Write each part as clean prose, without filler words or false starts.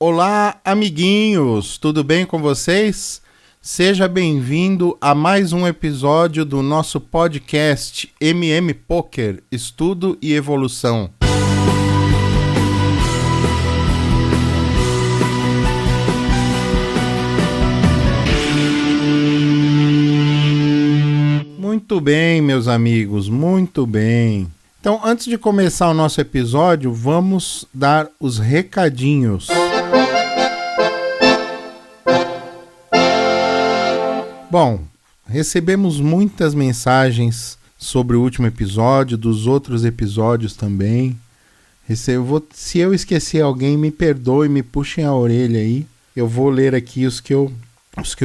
Olá, amiguinhos! Tudo bem com vocês? Seja bem-vindo a mais um episódio do nosso podcast MM Poker, Estudo e Evolução. Muito bem, meus amigos, muito bem. Então, antes de começar o nosso episódio, vamos dar os recadinhos. Bom, recebemos muitas mensagens sobre o último episódio, dos outros episódios também. Se eu esquecer alguém, me perdoe, me puxem a orelha aí. Eu vou ler aqui os que eu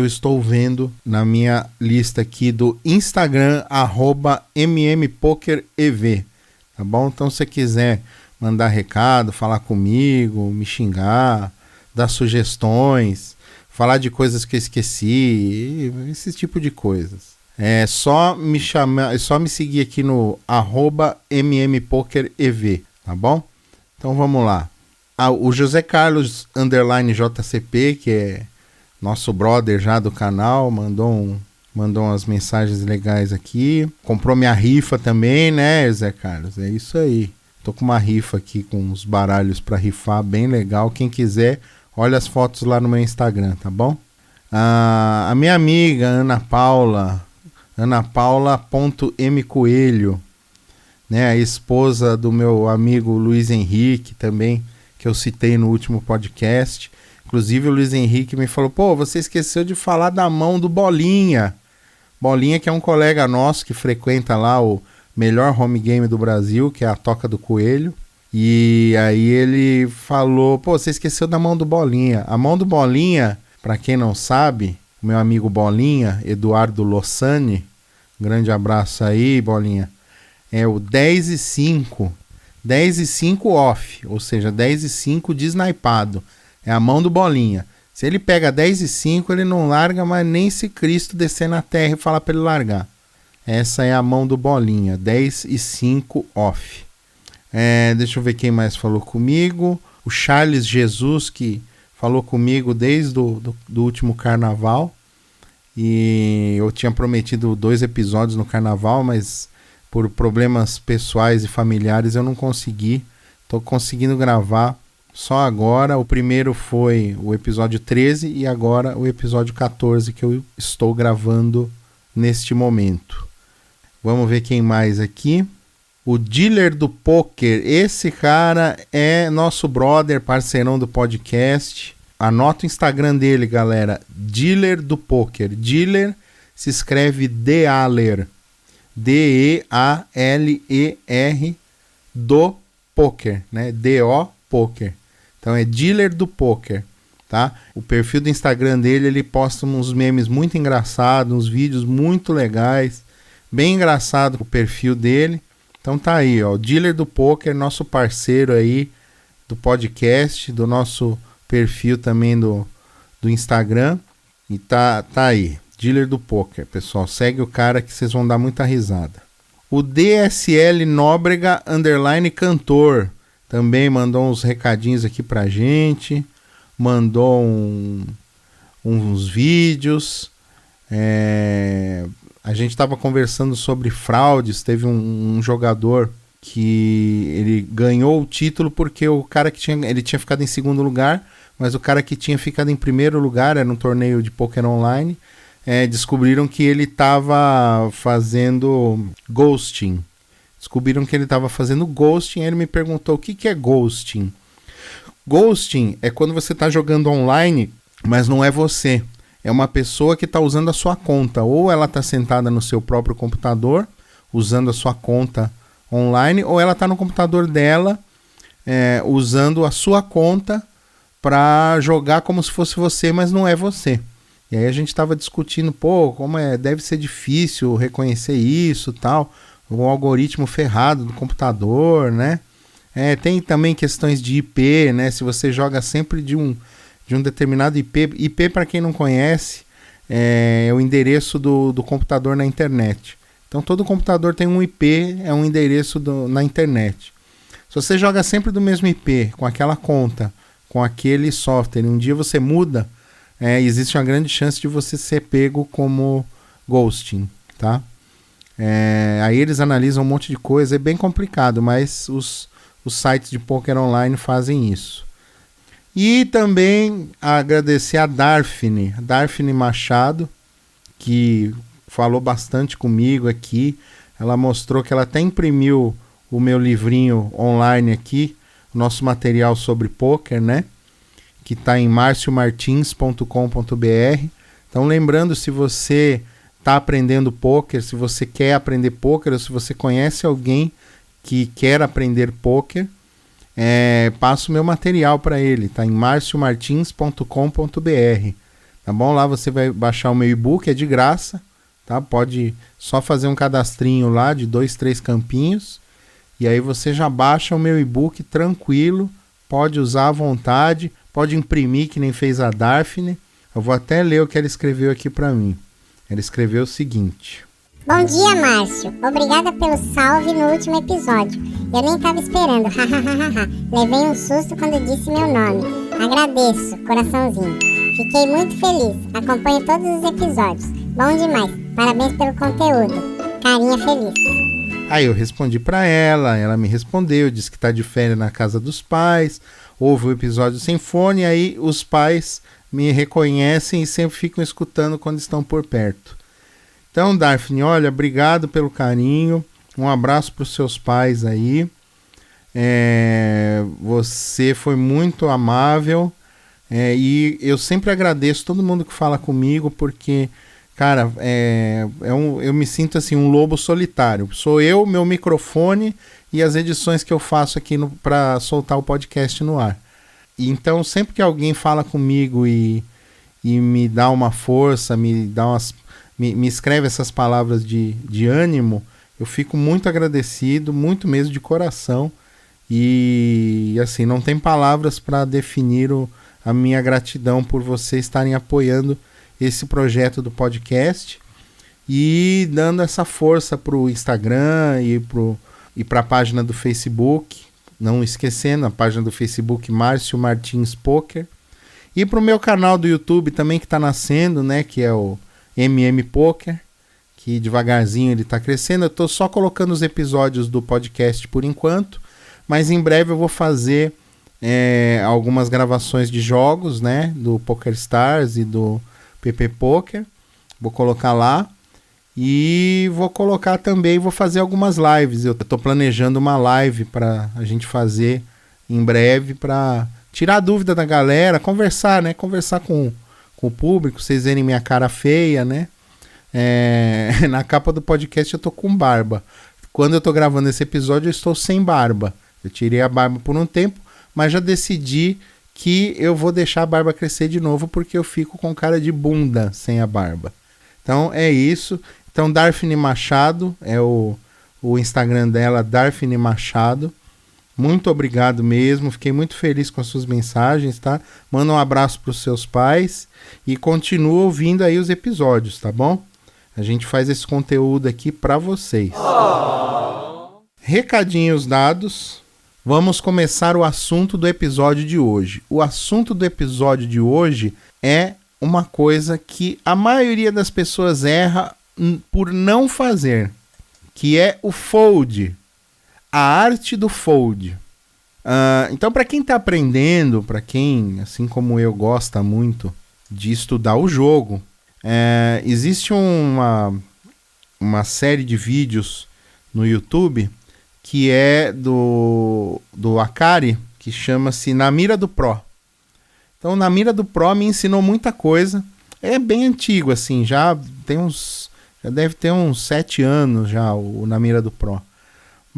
estou vendo na minha lista aqui do Instagram, @mmpokerev, tá bom? Então, se você quiser mandar recado, falar comigo, me xingar, dar sugestões, falar de coisas que eu esqueci, esse tipo de coisas. É só me seguir aqui no @mmpokerev, tá bom? Então vamos lá. O José Carlos _JCP, que é nosso brother já do canal, mandou umas mensagens legais aqui. Comprou minha rifa também, né, José Carlos? É isso aí. Tô com uma rifa aqui com uns baralhos para rifar, bem legal. Quem quiser, olha as fotos lá no meu Instagram, tá bom? A minha amiga Ana Paula.mcoelho, né, a esposa do meu amigo Luiz Henrique também, que eu citei no último podcast. Inclusive o Luiz Henrique me falou, você esqueceu de falar da mão do Bolinha. Bolinha, que é um colega nosso que frequenta lá o melhor home game do Brasil, que é a Toca do Coelho. E aí ele falou, você esqueceu da mão do Bolinha. A mão do Bolinha, para quem não sabe, o meu amigo Bolinha, Eduardo Lossani, grande abraço aí, Bolinha, é o 10 e 5 off, ou seja, 10 e 5 desnaipado. É a mão do Bolinha. Se ele pega 10 e 5, ele não larga, mas nem se Cristo descer na terra e falar para ele largar. Essa é a mão do Bolinha, 10 e 5 off. Deixa eu ver quem mais falou comigo. O Charles Jesus, que falou comigo desde do último carnaval. E eu tinha prometido 2 episódios no carnaval, mas por problemas pessoais e familiares eu não consegui. Estou conseguindo gravar só agora. O primeiro foi o episódio 13 e agora o episódio 14 que eu estou gravando neste momento. Vamos ver quem mais aqui. O Dealer do Poker, esse cara é nosso brother, parceirão do podcast. Anota o Instagram dele, galera. Dealer do Poker. Dealer se escreve Dealer. D-E-A-L-E-R do Poker, né? D-O Poker. Então é Dealer do Poker, tá? O perfil do Instagram dele, ele posta uns memes muito engraçados, uns vídeos muito legais. Bem engraçado o perfil dele. Então tá aí, ó, o Dealer do Poker, nosso parceiro aí do podcast, do nosso perfil também do Instagram. E tá aí, Dealer do Poker, pessoal. Segue o cara que vocês vão dar muita risada. O DSL Nóbrega _cantor também mandou uns recadinhos aqui pra gente. Mandou uns vídeos. A gente estava conversando sobre fraudes. Teve um jogador que ele ganhou o título porque o cara ele tinha ficado em segundo lugar, mas o cara que tinha ficado em primeiro lugar, era um torneio de poker online, descobriram que ele estava fazendo ghosting. Aí ele me perguntou o que é ghosting. Ghosting é quando você está jogando online, mas não é você. É uma pessoa que está usando a sua conta. Ou ela está sentada no seu próprio computador, usando a sua conta online, ou ela está no computador dela, usando a sua conta para jogar como se fosse você, mas não é você. E aí a gente estava discutindo, deve ser difícil reconhecer isso, tal, o algoritmo ferrado do computador, né? Tem também questões de IP, né? Se você joga sempre de um determinado IP. IP, para quem não conhece, é o endereço do computador na internet. Então todo computador tem um IP, é um endereço na internet. Se você joga sempre do mesmo IP, com aquela conta, com aquele software. Um dia você muda, existe uma grande chance de você ser pego como ghosting, tá? Aí eles analisam um monte de coisa, é bem complicado, mas os sites de poker online fazem isso. E também agradecer a Darfne Machado, que falou bastante comigo aqui. Ela mostrou que ela até imprimiu o meu livrinho online aqui, nosso material sobre poker, né? Que está em marciomartins.com.br. Então, lembrando, se você está aprendendo poker, se você quer aprender poker, ou se você conhece alguém que quer aprender poker, passo o meu material para ele, tá em marciomartins.com.br, tá bom? Lá você vai baixar o meu e-book, é de graça, tá? Pode só fazer um cadastrinho lá de 2, 3 campinhos, e aí você já baixa o meu e-book tranquilo, pode usar à vontade, pode imprimir que nem fez a Darfne. Eu vou até ler o que ela escreveu aqui para mim. Ela escreveu o seguinte: Bom dia, Márcio. Obrigada pelo salve no último episódio. Eu nem tava esperando, Levei um susto quando disse meu nome. Agradeço, coraçãozinho. Fiquei muito feliz. Acompanho todos os episódios. Bom demais. Parabéns pelo conteúdo. Carinha feliz. Aí eu respondi pra ela me respondeu, disse que tá de férias na casa dos pais, houve o episódio sem fone, aí os pais me reconhecem e sempre ficam escutando quando estão por perto. Então, Darfne, olha, obrigado pelo carinho, um abraço para os seus pais aí, você foi muito amável, e eu sempre agradeço todo mundo que fala comigo, porque, cara, eu me sinto assim, um lobo solitário, sou eu, meu microfone e as edições que eu faço aqui para soltar o podcast no ar. E então, sempre que alguém fala comigo e me dá uma força, me escreve essas palavras de ânimo, eu fico muito agradecido, muito mesmo de coração, e assim, não tem palavras para definir a minha gratidão por vocês estarem apoiando esse projeto do podcast e dando essa força para o Instagram e para a página do Facebook, não esquecendo a página do Facebook Márcio Martins Poker, e para o meu canal do YouTube também que está nascendo, né, que é o MM Poker, que devagarzinho ele está crescendo. Eu estou só colocando os episódios do podcast por enquanto, mas em breve eu vou fazer algumas gravações de jogos, né, do PokerStars e do PP Poker, vou colocar lá, e vou colocar também, vou fazer algumas lives. Eu estou planejando uma live para a gente fazer em breve, para tirar a dúvida da galera, conversar, né, conversar com o público, vocês verem minha cara feia, né? Na capa do podcast eu tô com barba. Quando eu tô gravando esse episódio eu estou sem barba. Eu tirei a barba por um tempo, mas já decidi que eu vou deixar a barba crescer de novo, porque eu fico com cara de bunda sem a barba. Então é isso. Então Darfne Machado é o Instagram dela, Darfne Machado. Muito obrigado mesmo, fiquei muito feliz com as suas mensagens, tá? Manda um abraço para os seus pais e continua ouvindo aí os episódios, tá bom? A gente faz esse conteúdo aqui para vocês. Recadinhos dados, vamos começar o assunto do episódio de hoje. O assunto do episódio de hoje é uma coisa que a maioria das pessoas erra por não fazer, que é o fold. A arte do fold. Então, para quem está aprendendo, para quem, assim como eu, gosta muito de estudar o jogo, existe uma série de vídeos no YouTube que é do Akari, que chama-se Na Mira do Pro. Então, Na Mira do Pro me ensinou muita coisa. É bem antigo, assim, já deve ter uns 7 anos já o Na Mira do Pro.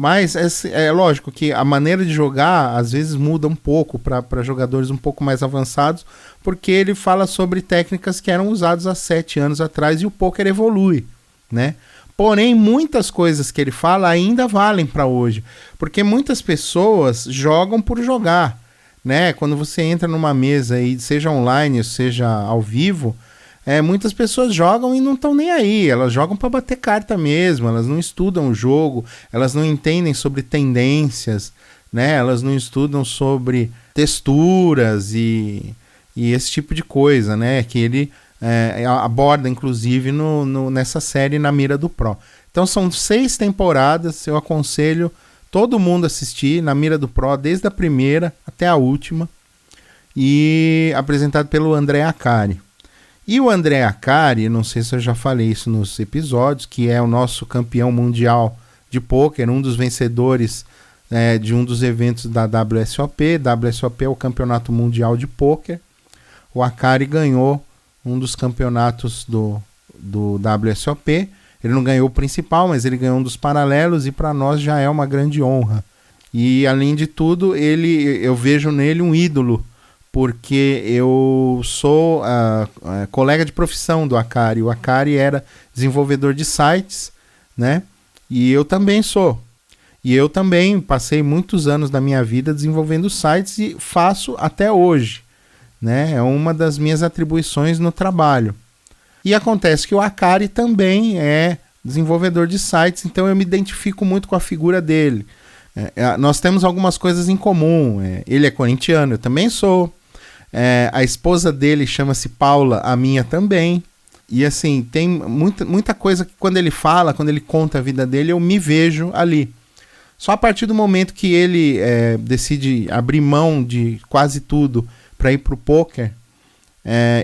Mas é lógico que a maneira de jogar às vezes muda um pouco para jogadores um pouco mais avançados, porque ele fala sobre técnicas que eram usadas há 7 anos atrás e o poker evolui, né? Porém, muitas coisas que ele fala ainda valem para hoje, porque muitas pessoas jogam por jogar, né? Quando você entra numa mesa, aí, seja online ou seja ao vivo, muitas pessoas jogam e não estão nem aí, elas jogam para bater carta mesmo, elas não estudam o jogo, elas não entendem sobre tendências, né? Elas não estudam sobre texturas e esse tipo de coisa, né? Que ele aborda, inclusive, nessa série Na Mira do Pro. Então são 6 temporadas, eu aconselho todo mundo a assistir Na Mira do Pro, desde a primeira até a última, e apresentado pelo André Acari. E o André Acari, não sei se eu já falei isso nos episódios, que é o nosso campeão mundial de pôquer, um dos vencedores de um dos eventos da WSOP. WSOP é o Campeonato Mundial de Pôquer. O Acari ganhou um dos campeonatos do WSOP. Ele não ganhou o principal, mas ele ganhou um dos paralelos, e para nós já é uma grande honra. E além de tudo, eu vejo nele um ídolo, porque eu sou colega de profissão do Acari. O Acari era desenvolvedor de sites, né? E eu também sou. E eu também passei muitos anos da minha vida desenvolvendo sites e faço até hoje, né? É uma das minhas atribuições no trabalho. E acontece que o Acari também é desenvolvedor de sites, então eu me identifico muito com a figura dele. Nós temos algumas coisas em comum. Ele é corintiano, eu também sou. A esposa dele chama-se Paula, a minha também. E assim, tem muita coisa que quando ele fala, quando ele conta a vida dele, eu me vejo ali. Só a partir do momento que ele decide abrir mão de quase tudo para ir para o pôquer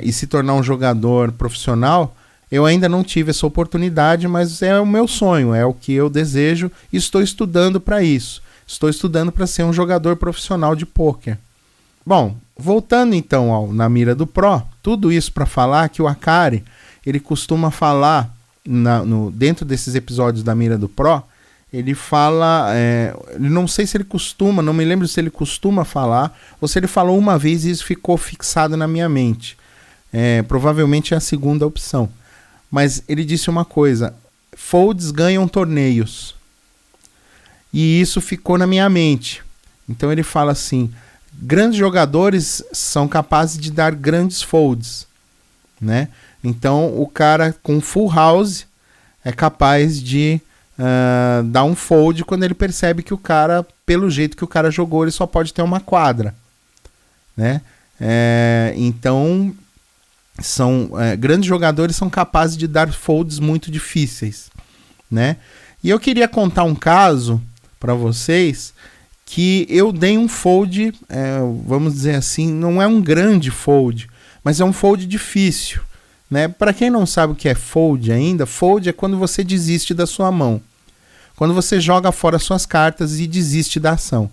e se tornar um jogador profissional, eu ainda não tive essa oportunidade, mas é o meu sonho, é o que eu desejo e estou estudando para isso. Estou estudando para ser um jogador profissional de pôquer. Bom, voltando então ao Na Mira do Pro, tudo isso para falar que o Acari, ele costuma falar, dentro desses episódios da Mira do Pro, ele fala, não sei se ele costuma, não me lembro se ele costuma falar, ou se ele falou uma vez e isso ficou fixado na minha mente. Provavelmente é a segunda opção. Mas ele disse uma coisa: folds ganham torneios. E isso ficou na minha mente. Então ele fala assim: grandes jogadores são capazes de dar grandes folds, né? Então o cara com full house é capaz de dar um fold quando ele percebe que o cara, pelo jeito que o cara jogou, ele só pode ter uma quadra, né? Então grandes jogadores são capazes de dar folds muito difíceis, né? E eu queria contar um caso para vocês que eu dei um fold, vamos dizer assim, não é um grande fold, mas é um fold difícil, né? Para quem não sabe o que é fold ainda, fold é quando você desiste da sua mão, quando você joga fora suas cartas e desiste da ação.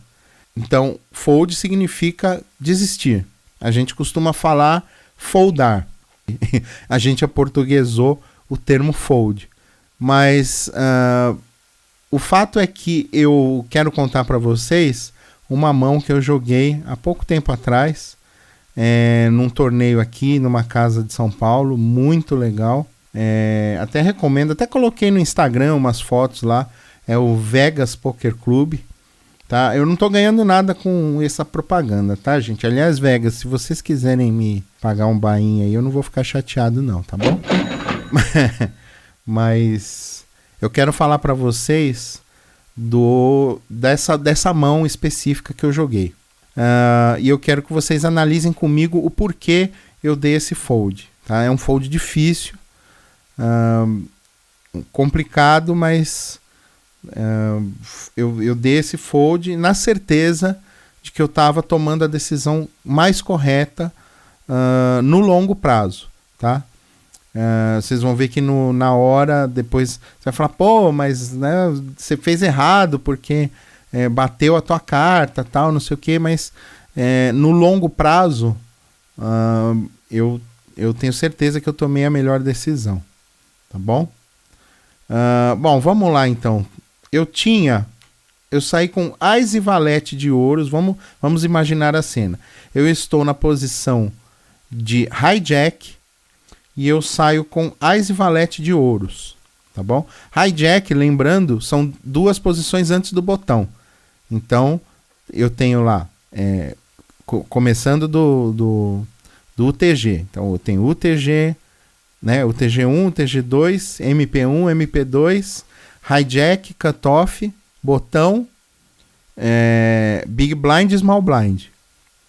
Então, fold significa desistir. A gente costuma falar foldar. A gente aportuguesou o termo fold. Mas o fato é que eu quero contar para vocês uma mão que eu joguei há pouco tempo atrás, num torneio aqui numa casa de São Paulo, muito legal. Até recomendo, até coloquei no Instagram umas fotos lá. É o Vegas Poker Club, tá? Eu não tô ganhando nada com essa propaganda, tá, gente? Aliás, Vegas, se vocês quiserem me pagar um bainha aí, eu não vou ficar chateado não, tá bom? Mas eu quero falar para vocês dessa mão específica que eu joguei. E eu quero que vocês analisem comigo o porquê eu dei esse fold, tá? É um fold difícil, complicado, mas eu dei esse fold na certeza de que eu estava tomando a decisão mais correta no longo prazo, tá? Vocês vão ver que na hora, depois você vai falar, pô, mas né, você fez errado porque bateu a tua carta, tal, não sei o que, mas no longo prazo eu tenho certeza que eu tomei a melhor decisão, tá bom? Bom, vamos lá então. Eu saí com ás e valete de ouros. Vamos imaginar a cena. Eu estou na posição de hijack e eu saio com ás e valete de ouros, tá bom? Hijack, lembrando, são 2 posições antes do botão. Então, eu tenho lá, começando do UTG. Então, eu tenho UTG, né? UTG1, UTG2, MP1, MP2, hijack, cutoff, botão Big Blind e Small Blind.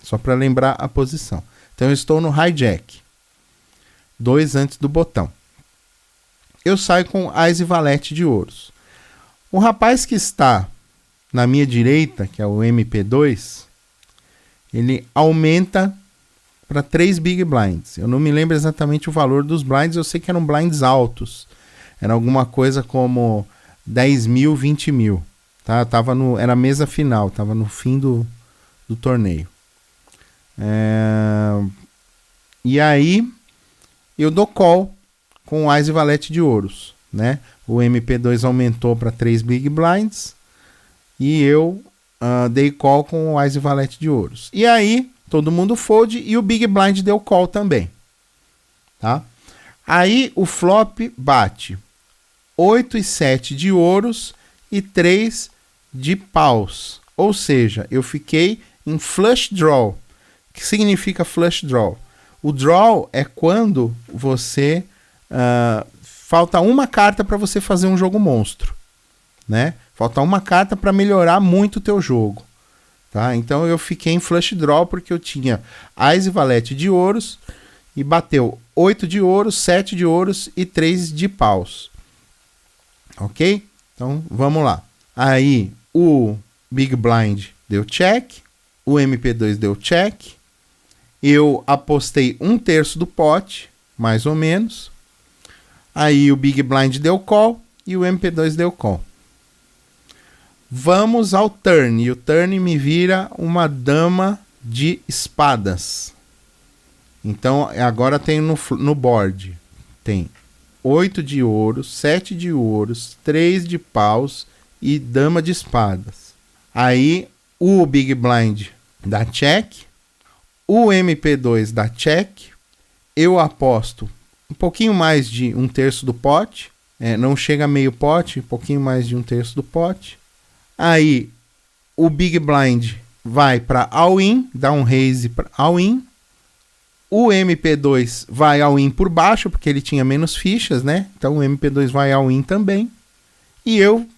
Só para lembrar a posição. Então eu estou no hijack. 2 antes do botão. Eu saio com Ás e Valete de ouros. O rapaz que está na minha direita, que é o MP2, ele aumenta para 3 Big Blinds. Eu não me lembro exatamente o valor dos blinds, eu sei que eram blinds altos. Era alguma coisa como 10 mil, 20 mil. Tá? Era a mesa final, estava no fim do torneio. E aí eu dou call com Ás e Valete de ouros, né? O MP2 aumentou para 3 Big Blinds e eu dei call com o Ás e Valete de ouros. E aí todo mundo fold e o Big Blind deu call também, tá? Aí o flop bate 8 e 7 de ouros e 3 de paus. Ou seja, eu fiquei em flush draw. O que significa flush draw? O draw é quando você falta uma carta para você fazer um jogo monstro, né? Falta uma carta para melhorar muito o teu jogo, tá? Então eu fiquei em flush draw porque eu tinha Ás e Valete de ouros e bateu 8 de ouros, 7 de ouros e 3 de paus. Ok? Então vamos lá. Aí o Big Blind deu check, o MP2 deu check, eu apostei 1/3 do pote, mais ou menos. Aí o Big Blind deu call e o MP2 deu call. Vamos ao turn. E o turn me vira uma dama de espadas. Então agora tem no board. Tem 8 de ouros, 7 de ouros, 3 de paus e dama de espadas. Aí o Big Blind dá check. O MP2 dá check. Eu aposto um pouquinho mais de 1/3 do pote. Não chega a meio pote, um pouquinho mais de 1/3 do pote. Aí o Big Blind vai para all-in, dá um raise para all-in. O MP2 vai all-in por baixo, porque ele tinha menos fichas, né? Então o MP2 vai all-in também. E eu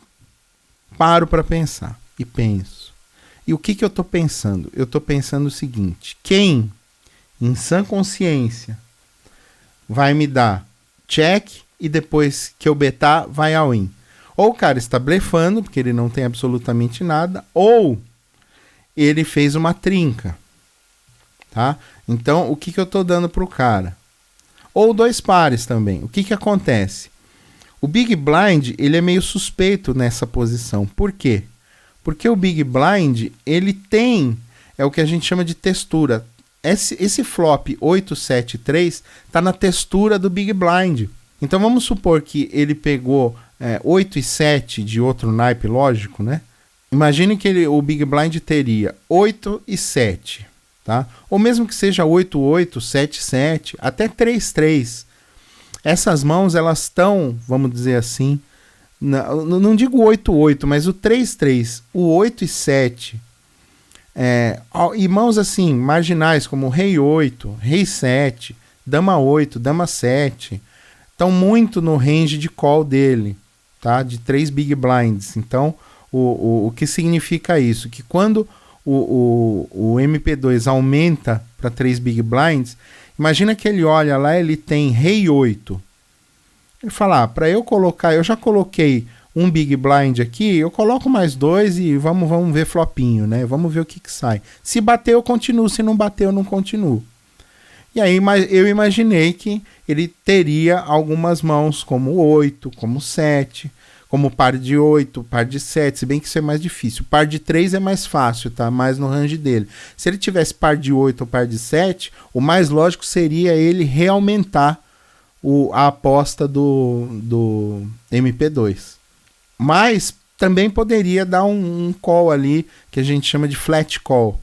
paro para pensar e penso. E o que eu estou pensando? Eu estou pensando o seguinte: quem, em sã consciência, vai me dar check e depois que eu betar, vai all-in? Ou o cara está blefando, porque ele não tem absolutamente nada, ou ele fez uma trinca, tá? Então, o que eu estou dando para o cara? Ou 2 pares também. O que acontece? O Big Blind, ele é meio suspeito nessa posição. Por quê? Porque o Big Blind, ele tem, é o que a gente chama de textura. Esse flop 8, 7, 3 está na textura do Big Blind. Então vamos supor que ele pegou 8 e 7 de outro naipe lógico, né? Imagine que o Big Blind teria 8 e 7, tá? Ou mesmo que seja 8, 8, 7, 7, até 3, 3. Essas mãos, elas estão, vamos dizer assim, não digo 8, 8, mas o 3, 3, o 8 e 7, e mãos assim, marginais, como Rei 8, Rei 7, Dama 8, Dama 7, estão muito no range de call dele, tá? De 3 Big Blinds. Então, o que significa isso? Que quando o MP2 aumenta para 3 Big Blinds, imagina que ele olha lá, ele tem Rei 8. Ele fala, para eu colocar, eu já coloquei um Big Blind aqui, eu coloco mais 2 e vamos ver flopinho, né? Vamos ver o que sai. Se bater, eu continuo. Se não bater, eu não continuo. E aí eu imaginei que ele teria algumas mãos como 8, como 7, como par de 8, par de 7, se bem que isso é mais difícil. Par de 3 é mais fácil, tá? Mais no range dele. Se ele tivesse par de 8 ou par de 7, o mais lógico seria ele reaumentar a aposta do MP2. Mas também poderia dar um call ali, que a gente chama de flat call,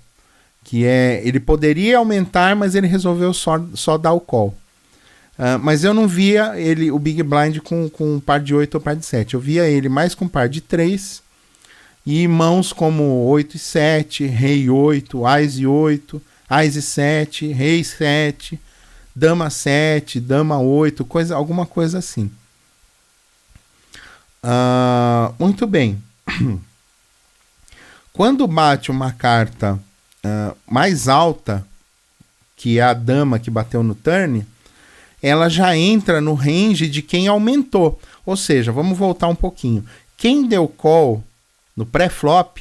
que ele poderia aumentar, mas ele resolveu só dar o call. Mas eu não via o Big Blind com par de 8 ou par de 7. Eu via ele mais com par de 3 e mãos como 8 e 7, Rei 8, Ás e 8, Ás e 7, Rei 7, Dama 7, Dama 8, alguma coisa assim. Muito bem. Quando bate uma carta mais alta, que é a dama que bateu no turn, ela já entra no range de quem aumentou. Ou seja, vamos voltar um pouquinho. Quem deu call no pré-flop,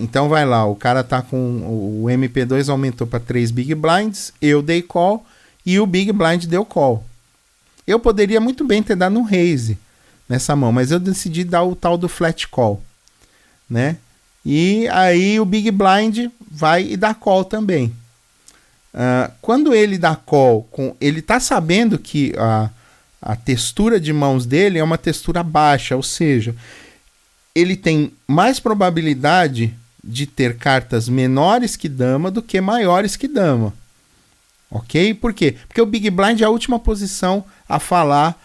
então vai lá, o cara tá com o MP2 aumentou para 3 big blinds, eu dei call e o big blind deu call. Eu poderia muito bem ter dado um raise nessa mão, mas eu decidi dar o tal do flat call, né? E aí o big blind vai e dá call também. Quando ele dá call, ele tá sabendo que a textura de mãos dele é uma textura baixa, ou seja, ele tem mais probabilidade de ter cartas menores que dama do que maiores que dama. Ok? Por quê? Porque o Big Blind é a última posição a falar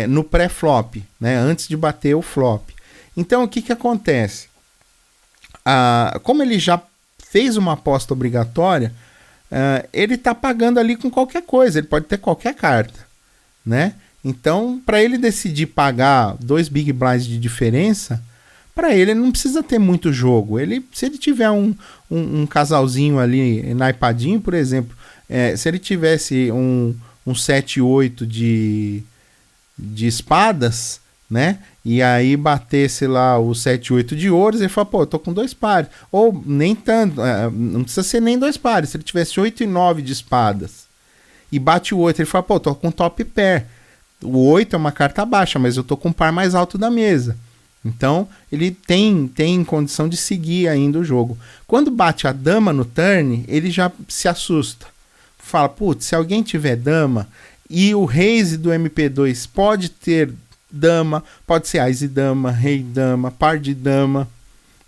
no pré-flop, né? Antes de bater o flop. Então, o que acontece? Como ele já fez uma aposta obrigatória, ele está pagando ali com qualquer coisa. Ele pode ter qualquer carta, né? Então, para ele decidir pagar 2 Big Blinds de diferença, para ele não precisa ter muito jogo. Se ele tiver um casalzinho ali naipadinho, por exemplo, se ele tivesse um 7-8 de espadas, né? E aí batesse lá o 7-8 de ouros, ele fala, pô, eu tô com 2 pares. Ou nem tanto, não precisa ser nem 2 pares. Se ele tivesse 8 e 9 de espadas e bate o 8, ele fala, pô, eu tô com top pair. O 8 é uma carta baixa, mas eu tô com o par mais alto da mesa. Então, ele tem condição de seguir ainda o jogo. Quando bate a dama no turn, ele já se assusta. Fala, putz, se alguém tiver dama, e o raise do MP2 pode ter dama, pode ser Ás e dama, rei dama, par de dama,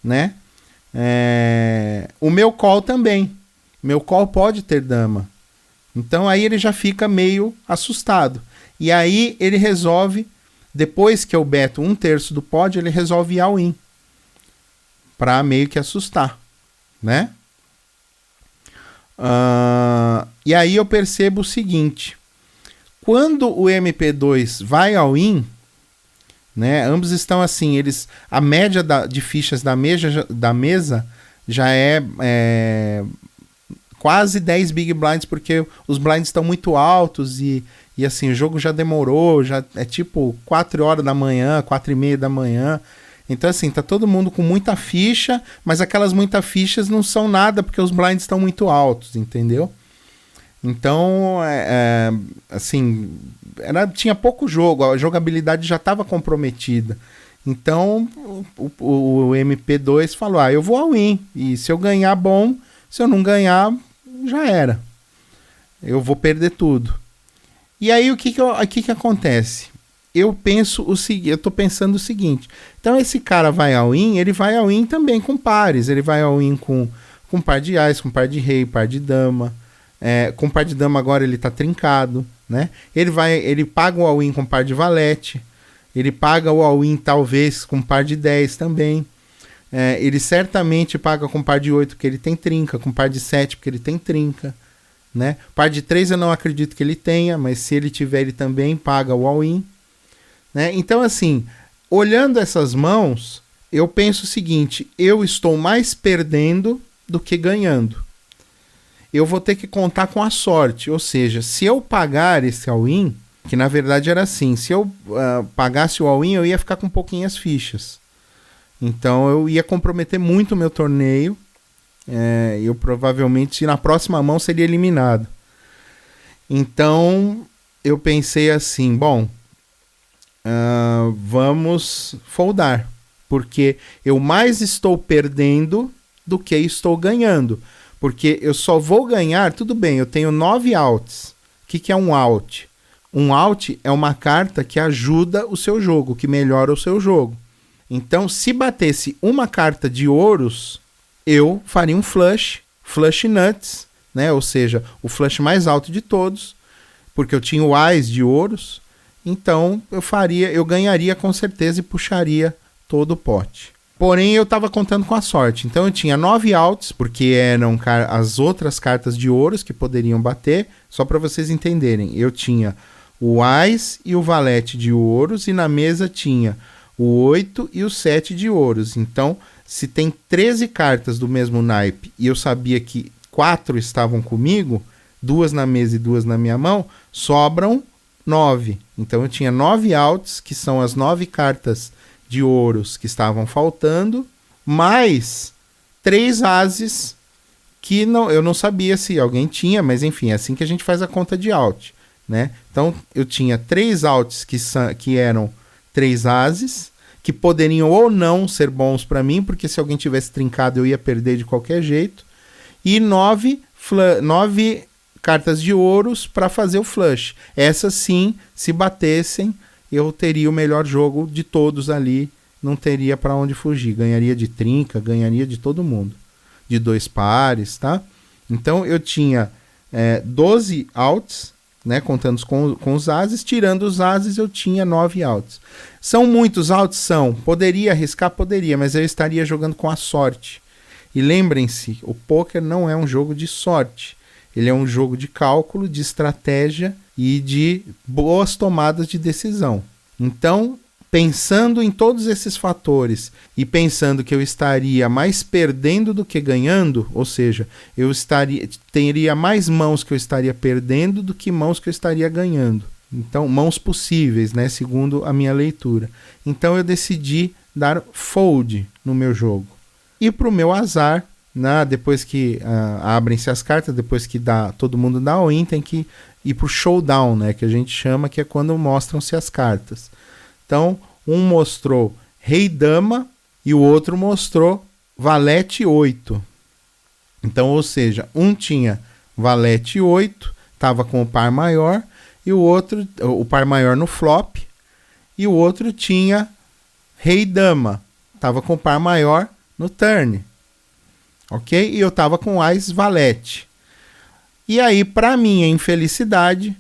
né? O meu call também. Meu call pode ter dama. Então, aí ele já fica meio assustado. E aí ele resolve, depois que eu beto 1/3 do pod, ele resolve all-in. Pra meio que assustar, né? E aí eu percebo o seguinte. Quando o MP2 vai all-in, né? Ambos estão assim, a média de fichas da mesa já é quase 10 big blinds, porque os blinds estão muito altos e assim, o jogo já demorou, já é tipo 4 horas da manhã, 4:30 da manhã. Então assim, tá todo mundo com muita ficha, mas aquelas muitas fichas não são nada porque os blinds estão muito altos, entendeu? Então, assim, tinha pouco jogo, a jogabilidade já estava comprometida. Então, o MP2 falou, eu vou all-in, e se eu ganhar, bom, se eu não ganhar, já era. Eu vou perder tudo. E aí, o que acontece? Eu tô pensando o seguinte, então esse cara vai all-in, ele vai all-in também com pares, ele vai all-in com par de ás, com par de rei, par de dama, com par de dama agora ele tá trincado, né? Ele paga o all-in com par de valete, ele paga o all-in talvez com par de 10 também, ele certamente paga com par de 8 porque ele tem trinca, com par de 7 porque ele tem trinca, né? Par de 3 eu não acredito que ele tenha, mas se ele tiver ele também paga o all-in, né? Então assim, olhando essas mãos, eu penso o seguinte, eu estou mais perdendo do que ganhando. Eu vou ter que contar com a sorte, ou seja, se eu pagar esse all-in, que na verdade era assim, se eu pagasse o all-in, eu ia ficar com pouquinhas fichas. Então eu ia comprometer muito o meu torneio, eu provavelmente na próxima mão seria eliminado. Então eu pensei assim, bom, vamos foldar, porque eu mais estou perdendo do que estou ganhando. Porque eu só vou ganhar, tudo bem, eu tenho 9 outs. O que é um out? Um out é uma carta que ajuda o seu jogo, que melhora o seu jogo. Então, se batesse uma carta de ouros, eu faria um flush nuts, né? Ou seja, o flush mais alto de todos, porque eu tinha o ás de ouros. Então, eu ganharia com certeza e puxaria todo o pote. Porém, eu estava contando com a sorte. Então, eu tinha 9 outs, porque eram as outras cartas de ouros que poderiam bater. Só para vocês entenderem. Eu tinha o ás e o valete de ouros. E na mesa tinha o 8 e o 7 de ouros. Então, se tem 13 cartas do mesmo naipe e eu sabia que 4 estavam comigo, 2 na mesa e 2 na minha mão, sobram 9. Então eu tinha 9 outs, que são as 9 cartas de ouros que estavam faltando, mais 3 ases que eu não sabia se alguém tinha, mas enfim, é assim que a gente faz a conta de out, né? Então eu tinha 3 outs que eram 3 ases, que poderiam ou não ser bons para mim, porque se alguém tivesse trincado eu ia perder de qualquer jeito, e 9 cartas de ouros para fazer o flush. Essas sim, se batessem, eu teria o melhor jogo de todos ali, não teria para onde fugir, ganharia de trinca, ganharia de todo mundo, de 2 pares, tá? Então eu tinha 12 outs, né, contando com os ases, tirando os ases eu tinha 9 outs. São muitos outs? São. Poderia arriscar? Poderia, mas eu estaria jogando com a sorte. E lembrem-se, o poker não é um jogo de sorte, ele é um jogo de cálculo, de estratégia e de boas tomadas de decisão. Então, pensando em todos esses fatores e pensando que eu estaria mais perdendo do que ganhando, ou seja, teria mais mãos que eu estaria perdendo do que mãos que eu estaria ganhando. Então, mãos possíveis, né, segundo a minha leitura. Então, eu decidi dar fold no meu jogo. E para o meu azar, depois que abrem-se as cartas, depois que todo mundo dá all-in, tem que ir para o showdown, né, que a gente chama, que é quando mostram-se as cartas. Então, um mostrou rei-dama e o outro mostrou valete 8. Então, ou seja, um tinha valete 8, estava com o par maior, e o outro, o par maior no flop, e o outro tinha rei-dama, estava com o par maior no turn. Ok? E eu estava com ás valete. E aí, para minha infelicidade,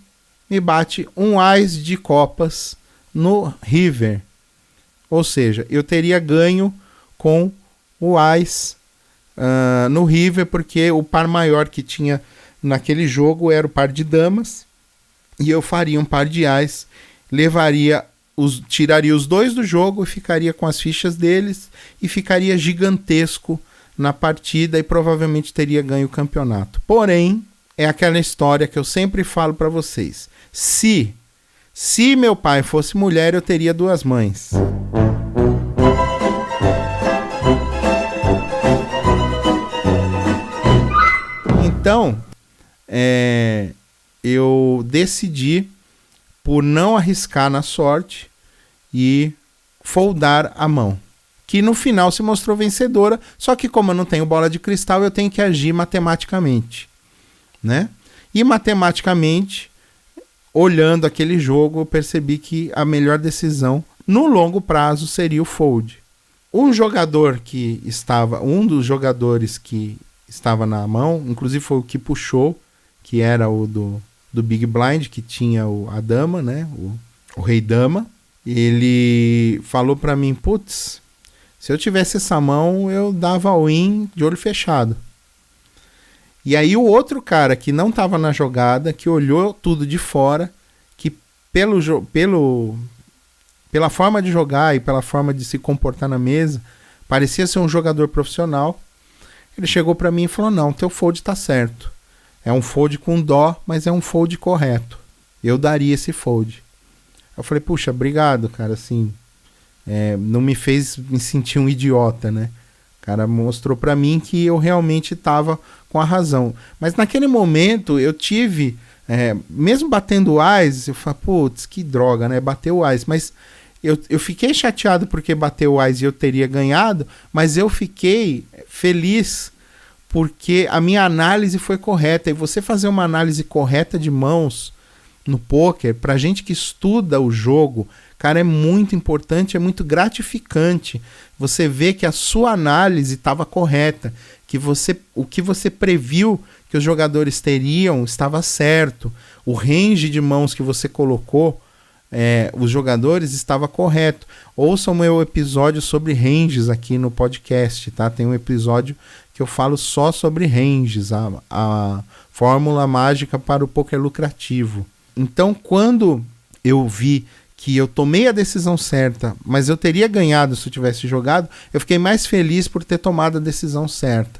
me bate um ás de copas no river. Ou seja, eu teria ganho com o ás no river, porque o par maior que tinha naquele jogo era o par de damas, e eu faria um par de ás, tiraria os 2 do jogo e ficaria com as fichas deles, e ficaria gigantesco na partida e provavelmente teria ganho o campeonato. Porém, é aquela história que eu sempre falo para vocês. Se meu pai fosse mulher, eu teria 2 mães. Então, eu decidi por não arriscar na sorte e foldar a mão, que no final se mostrou vencedora, só que como eu não tenho bola de cristal, eu tenho que agir matematicamente, né? E matematicamente, olhando aquele jogo, eu percebi que a melhor decisão no longo prazo seria o fold. Um dos jogadores que estava na mão, inclusive foi o que puxou, que era o do Big Blind, que tinha a dama, né? O rei dama. Ele falou para mim, putz, se eu tivesse essa mão, eu dava all-in de olho fechado. E aí o outro cara que não estava na jogada, que olhou tudo de fora, que pela forma de jogar e pela forma de se comportar na mesa, parecia ser um jogador profissional, ele chegou para mim e falou, não, teu fold tá certo. É um fold com dó, mas é um fold correto. Eu daria esse fold. Eu falei, puxa, obrigado, cara, assim, não me fez me sentir um idiota, né? O cara mostrou pra mim que eu realmente estava com a razão. Mas naquele momento eu tive, mesmo batendo o ás, eu falei, putz, que droga, né? Bateu o ás. Mas eu fiquei chateado porque bateu o ás e eu teria ganhado, mas eu fiquei feliz porque a minha análise foi correta. E você fazer uma análise correta de mãos no poker, pra gente que estuda o jogo, cara, é muito importante, é muito gratificante. Você vê que a sua análise estava correta, que o que você previu que os jogadores teriam estava certo. O range de mãos que você colocou, os jogadores, estava correto. Ouçam o meu episódio sobre ranges aqui no podcast, tá? Tem um episódio que eu falo só sobre ranges, a fórmula mágica para o poker lucrativo. Então, quando eu vi que eu tomei a decisão certa, mas eu teria ganhado se eu tivesse jogado, eu fiquei mais feliz por ter tomado a decisão certa.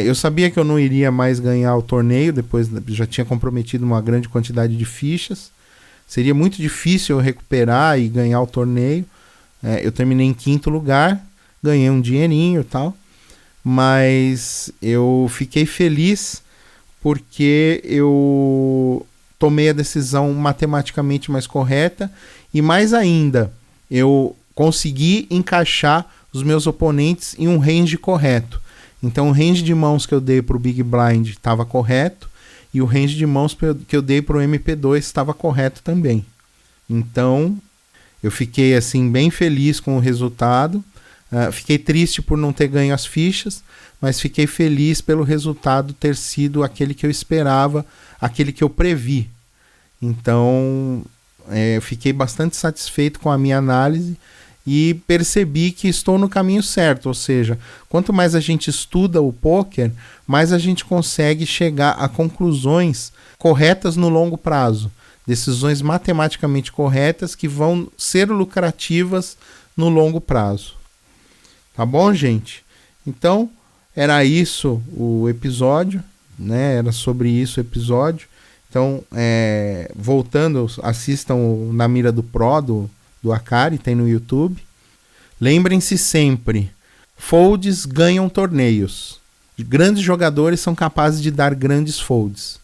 Eu sabia que eu não iria mais ganhar o torneio, depois já tinha comprometido uma grande quantidade de fichas. Seria muito difícil eu recuperar e ganhar o torneio. Eu terminei em 5º lugar, ganhei um dinheirinho e tal, mas eu fiquei feliz porque eu tomei a decisão matematicamente mais correta e mais ainda, eu consegui encaixar os meus oponentes em um range correto. Então o range de mãos que eu dei para o Big Blind estava correto e o range de mãos que eu dei para o MP2 estava correto também. Então eu fiquei assim bem feliz com o resultado. Fiquei triste por não ter ganho as fichas, mas fiquei feliz pelo resultado ter sido aquele que eu esperava, aquele que eu previ. Então eu fiquei bastante satisfeito com a minha análise e percebi que estou no caminho certo, ou seja, quanto mais a gente estuda o poker, mais a gente consegue chegar a conclusões corretas no longo prazo, decisões matematicamente corretas que vão ser lucrativas no longo prazo. Tá bom, gente? Então, era isso o episódio, né? Era sobre isso o episódio. Então, voltando, assistam o Na Mira do Pro, do Akari, tem no YouTube. Lembrem-se sempre, folds ganham torneios. Grandes jogadores são capazes de dar grandes folds.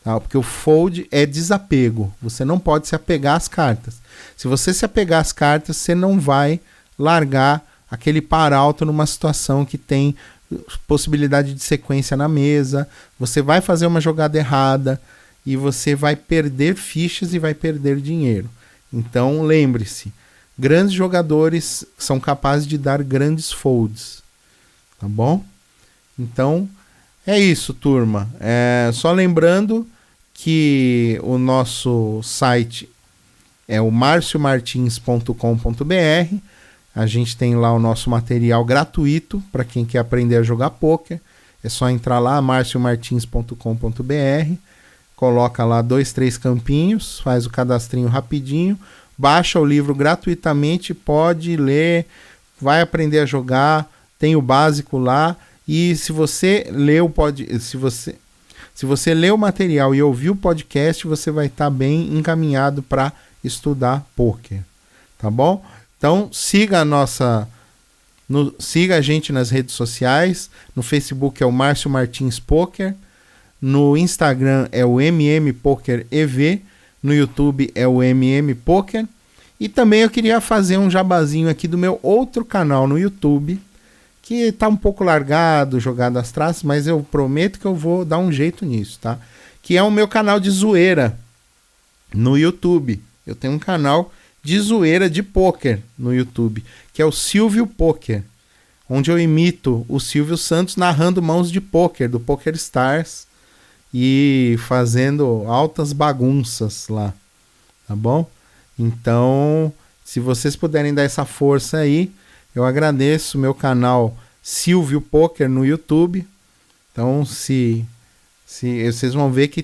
Tá? Porque o fold é desapego. Você não pode se apegar às cartas. Se você se apegar às cartas, você não vai largar aquele par alto numa situação que tem possibilidade de sequência na mesa. Você vai fazer uma jogada errada e você vai perder fichas e vai perder dinheiro. Então, lembre-se, grandes jogadores são capazes de dar grandes folds, tá bom? Então, é isso, turma. Só lembrando que o nosso site é o marciomartins.com.br. A gente tem lá o nosso material gratuito para quem quer aprender a jogar poker. É só entrar lá, marciomartins.com.br. Coloca lá 2, 3 campinhos, faz o cadastrinho rapidinho, baixa o livro gratuitamente, pode ler, vai aprender a jogar, tem o básico lá. E se você leu se você lê o material e ouvir o podcast, você vai estar bem encaminhado para estudar poker, tá bom? Então siga siga a gente nas redes sociais. No Facebook é o Márcio Martins Poker, no Instagram é o mmpokerev, no YouTube é o mmpoker. E também eu queria fazer um jabazinho aqui do meu outro canal no YouTube, que tá um pouco largado, jogado às traças, mas eu prometo que eu vou dar um jeito nisso, tá? Que é o meu canal de zoeira no YouTube. Eu tenho um canal de zoeira de poker no YouTube, que é o Silvio Poker, onde eu imito o Silvio Santos narrando mãos de poker, do Poker Stars, e fazendo altas bagunças lá, tá bom? Então, se vocês puderem dar essa força aí, eu agradeço. Meu canal Silvio Poker no YouTube. Então, se vocês vão ver que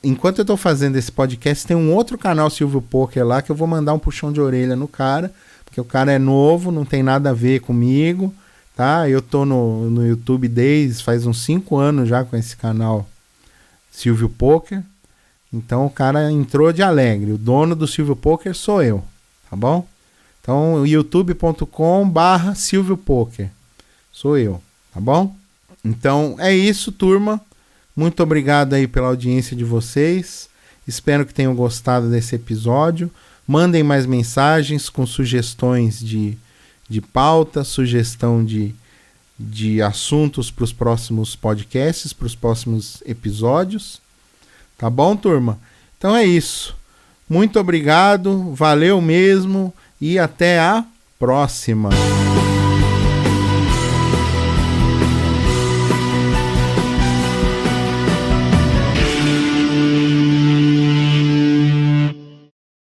enquanto eu estou fazendo esse podcast, tem um outro canal Silvio Poker lá, que eu vou mandar um puxão de orelha no cara, porque o cara é novo, não tem nada a ver comigo, tá? Eu tô no YouTube faz uns 5 anos já com esse canal Silvio Poker. Então o cara entrou de alegre. O dono do Silvio Poker sou eu, tá bom? Então youtube.com/Silvio Poker sou eu, tá bom? Então é isso, turma. Muito obrigado aí pela audiência de vocês. Espero que tenham gostado desse episódio. Mandem mais mensagens com sugestões de pauta, sugestão de assuntos para os próximos podcasts, para os próximos episódios. Tá bom, turma? Então é isso. Muito obrigado, valeu mesmo e até a próxima.